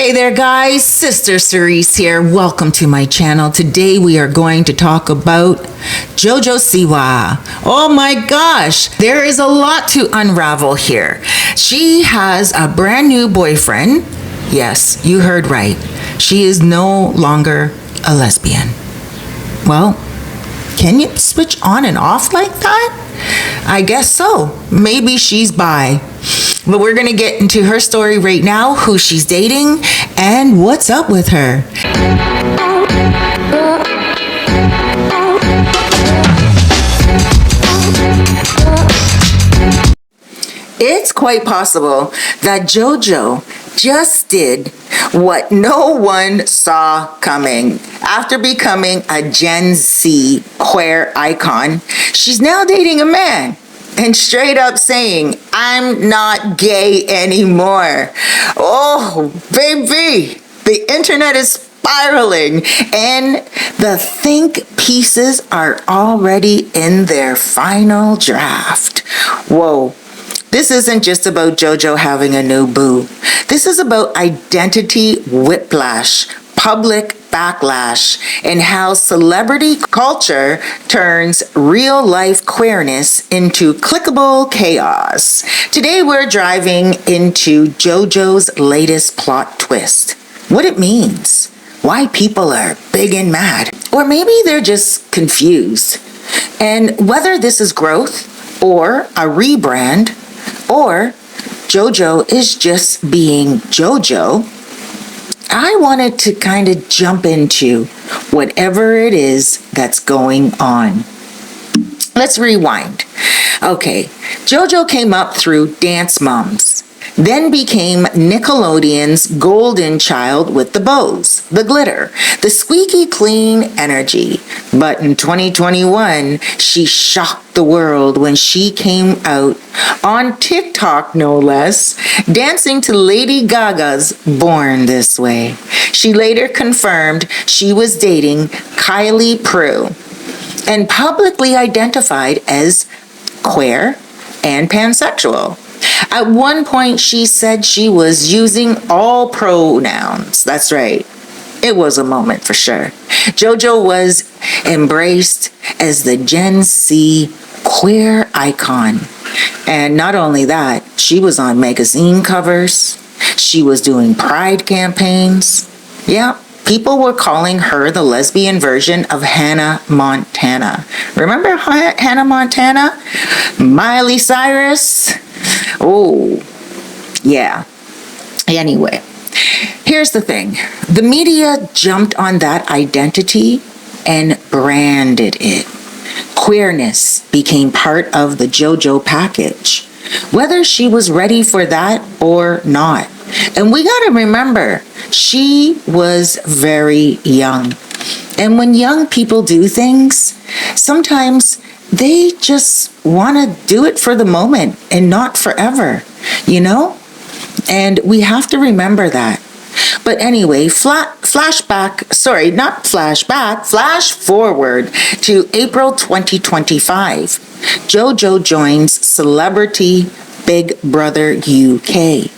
Hey there guys, Sister Cerise here. Welcome to my channel. Today we are going to talk about JoJo Siwa. Oh my gosh, there is a lot to unravel here. She has a brand new boyfriend. Yes, you heard right. She is no longer a lesbian. Well, can you switch on and off like that? I guess so. Maybe she's bi. But we're going to get into her story right now, who she's dating, and what's up with her. It's quite possible that JoJo just did what no one saw coming. After becoming a Gen Z queer icon, she's now dating a man. And straight up saying, I'm not gay anymore. Oh, baby, the internet is spiraling and the think pieces are already in their final draft. Whoa. This isn't just about JoJo having a new boo. This is about identity whiplash, public backlash, and how celebrity culture turns real life queerness into clickable chaos. Today we're driving into JoJo's latest plot twist. What it means, why people are big and mad, or maybe they're just confused, and whether this is growth or a rebrand, or JoJo is just being JoJo. I wanted to kind of jump into whatever it is that's going on. Let's rewind. Okay, JoJo came up through Dance Moms, then became Nickelodeon's golden child with the bows, the glitter, the squeaky clean energy. But in 2021, she shocked the world when she came out on TikTok, no less, dancing to Lady Gaga's Born This Way. She later confirmed she was dating Kylie Prue and publicly identified as queer and pansexual. At one point, she said she was using all pronouns. That's right. It was a moment for sure. JoJo was embraced as the Gen Z queer icon. And not only that, she was on magazine covers. She was doing pride campaigns. Yeah, people were calling her the lesbian version of Hannah Montana. Remember Hannah Montana? Miley Cyrus? Oh, yeah. Anyway, here's the thing. The media jumped on that identity and branded it. Queerness became part of the JoJo package, whether she was ready for that or not. And we got to remember, she was very young. And when young people do things, sometimes they just want to do it for the moment and not forever, you know? And we have to remember that. But anyway, flash forward to April 2025. JoJo joins Celebrity Big Brother UK.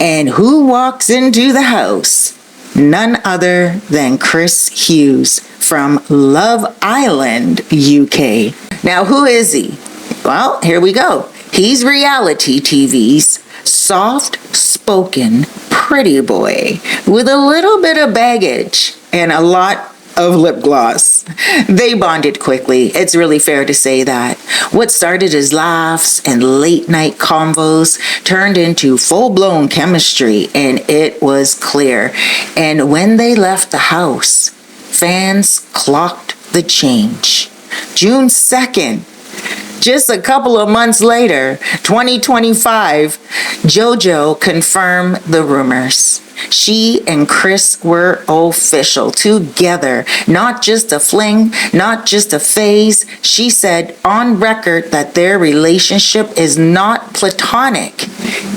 And who walks into the house? None other than Chris Hughes from Love Island, UK. Now, who is he? Well, here we go. He's reality TV's soft-spoken pretty boy with a little bit of baggage and a lot of lip gloss. They bonded quickly. It's really fair to say that. What started as laughs and late-night convos turned into full-blown chemistry, and it was clear. And when they left the house, fans clocked the change. June 2nd, just a couple of months later, 2025, JoJo confirmed the rumors. She and Chris were official, together, not just a fling, not just a phase. She said on record that their relationship is not platonic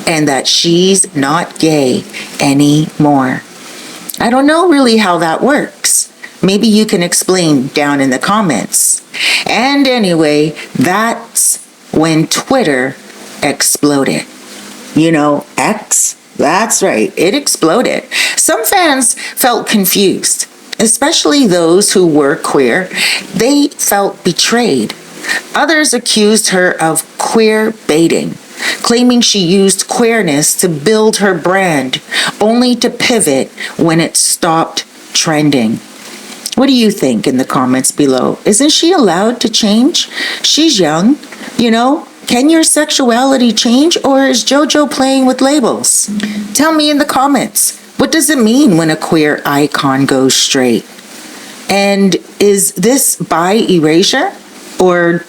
and that she's not gay anymore. I don't know really how that works. Maybe you can explain down in the comments. And anyway, that's when Twitter exploded. You know, X? That's right, it exploded. Some fans felt confused, especially those who were queer. They felt betrayed. Others accused her of queer baiting, claiming she used queerness to build her brand, only to pivot when it stopped trending. What do you think in the comments below? Isn't she allowed to change? She's young, you know? Can your sexuality change, or is JoJo playing with labels? Tell me in the comments. What does it mean when a queer icon goes straight? And is this bi erasure or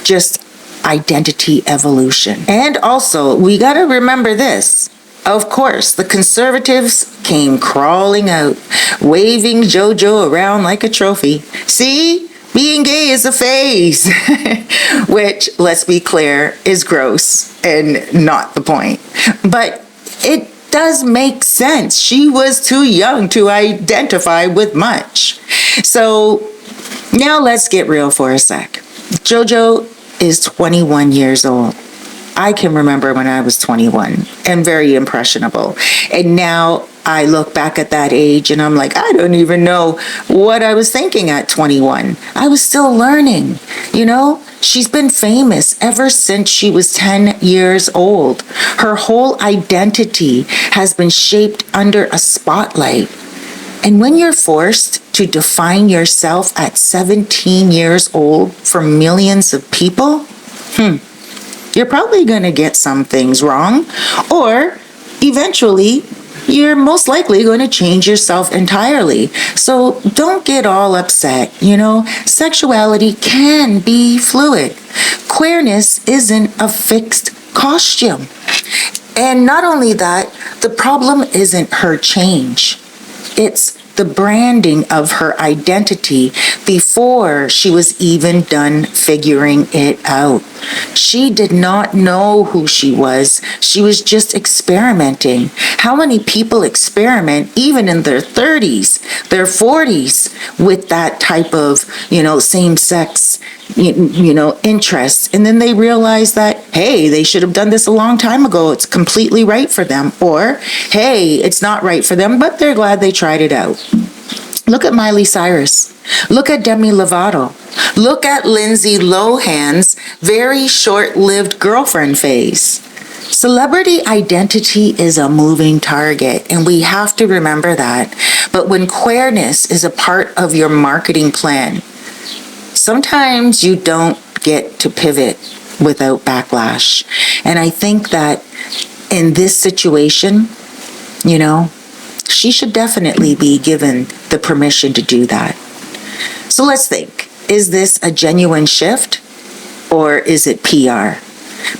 just identity evolution? And also, we got to remember this. Of course, the conservatives came crawling out, waving JoJo around like a trophy. See? Being gay is a phase, which, let's be clear, is gross and not the point. But it does make sense. She was too young to identify with much. So now let's get real for a sec. JoJo is 21 years old. I can remember when I was 21 and very impressionable. And now I look back at that age and I'm like, I don't even know what I was thinking at 21. I was still learning, you know? She's been famous ever since she was 10 years old. Her whole identity has been shaped under a spotlight. And when you're forced to define yourself at 17 years old for millions of people, you're probably going to get some things wrong, or eventually you're most likely going to change yourself entirely. So don't get all upset, you know? Sexuality can be fluid. Queerness isn't a fixed costume. And not only that, the problem isn't her change. It's the branding of her identity before she was even done figuring it out. She did not know who she was. She was just experimenting. How many people experiment even in their 30s, their 40s with that type of, same-sex, interests, and then they realize that, hey, they should have done this a long time ago. It's completely right for them. Or, hey, it's not right for them, but they're glad they tried it out. Look at Miley Cyrus. Look at Demi Lovato. Look at Lindsay Lohan's very short-lived girlfriend phase. Celebrity identity is a moving target, and we have to remember that. But when queerness is a part of your marketing plan, sometimes you don't get to pivot without backlash. And I think that in this situation, she should definitely be given the permission to do that. So let's think, is this a genuine shift or is it PR?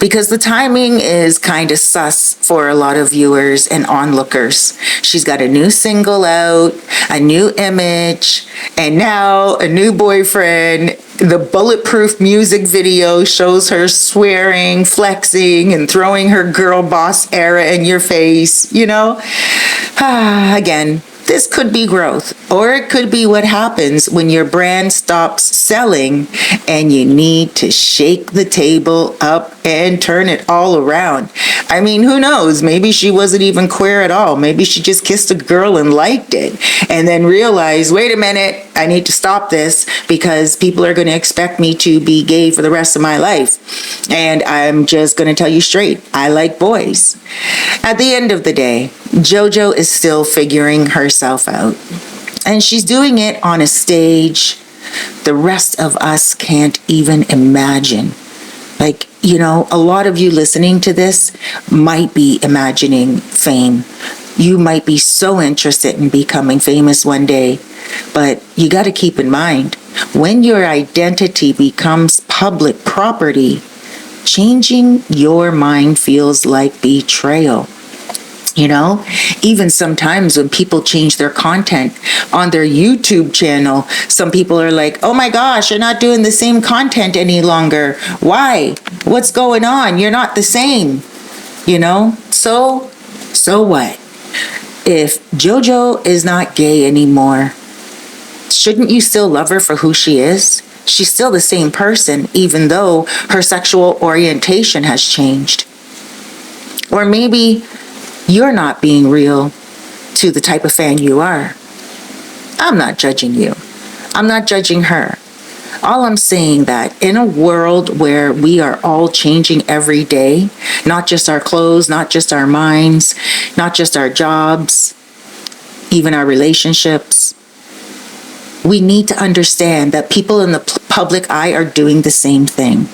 Because the timing is kind of sus for a lot of viewers and onlookers. She's got a new single out, a new image, and now a new boyfriend. The Bulletproof music video shows her swearing, flexing, and throwing her girl boss era in your face, Again, this could be growth, or it could be what happens when your brand stops selling and you need to shake the table up and turn it all around. I mean, who knows? Maybe she wasn't even queer at all. Maybe she just kissed a girl and liked it and then realized, wait a minute, I need to stop this because people are going to expect me to be gay for the rest of my life. And I'm just going to tell you straight, I like boys. At the end of the day, JoJo is still figuring herself out. And she's doing it on a stage the rest of us can't even imagine. A lot of you listening to this might be imagining fame. You might be so interested in becoming famous one day. But you got to keep in mind, when your identity becomes public property, changing your mind feels like betrayal. Even sometimes when people change their content on their YouTube channel, some people are like, oh my gosh, you're not doing the same content any longer. Why? What's going on? You're not the same. So what? If JoJo is not gay anymore, shouldn't you still love her for who she is? She's still the same person, even though her sexual orientation has changed. Or maybe you're not being real to the type of fan you are. I'm not judging you. I'm not judging her. All I'm saying that in a world where we are all changing every day, not just our clothes, not just our minds, not just our jobs, even our relationships, we need to understand that people in the public eye are doing the same thing.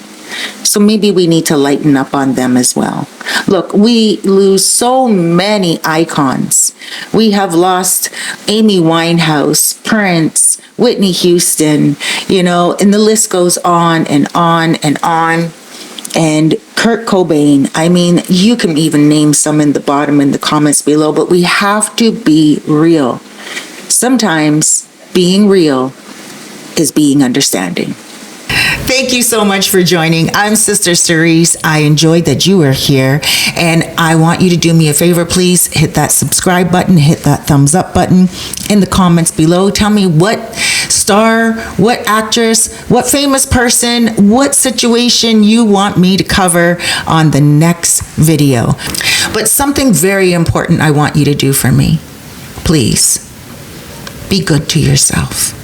So maybe we need to lighten up on them as well. Look, we lose so many icons. We have lost Amy Winehouse, Prince, Whitney Houston, and the list goes on and on and on. And Kurt Cobain, I mean, you can even name some in the bottom in the comments below, but we have to be real. Sometimes being real is being understanding. Thank you so much for joining. I'm Sister Cerise. I enjoyed that you were here, and I want you to do me a favor. Please hit that subscribe button, hit that thumbs up button in the comments below. Tell me what star, what actress, what famous person, what situation you want me to cover on the next video. But something very important I want you to do for me. Please, be good to yourself.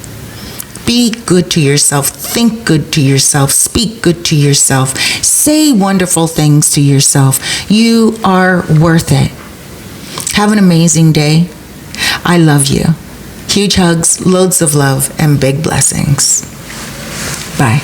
Be good to yourself. Think good to yourself. Speak good to yourself. Say wonderful things to yourself. You are worth it. Have an amazing day. I love you. Huge hugs, loads of love, and big blessings. Bye.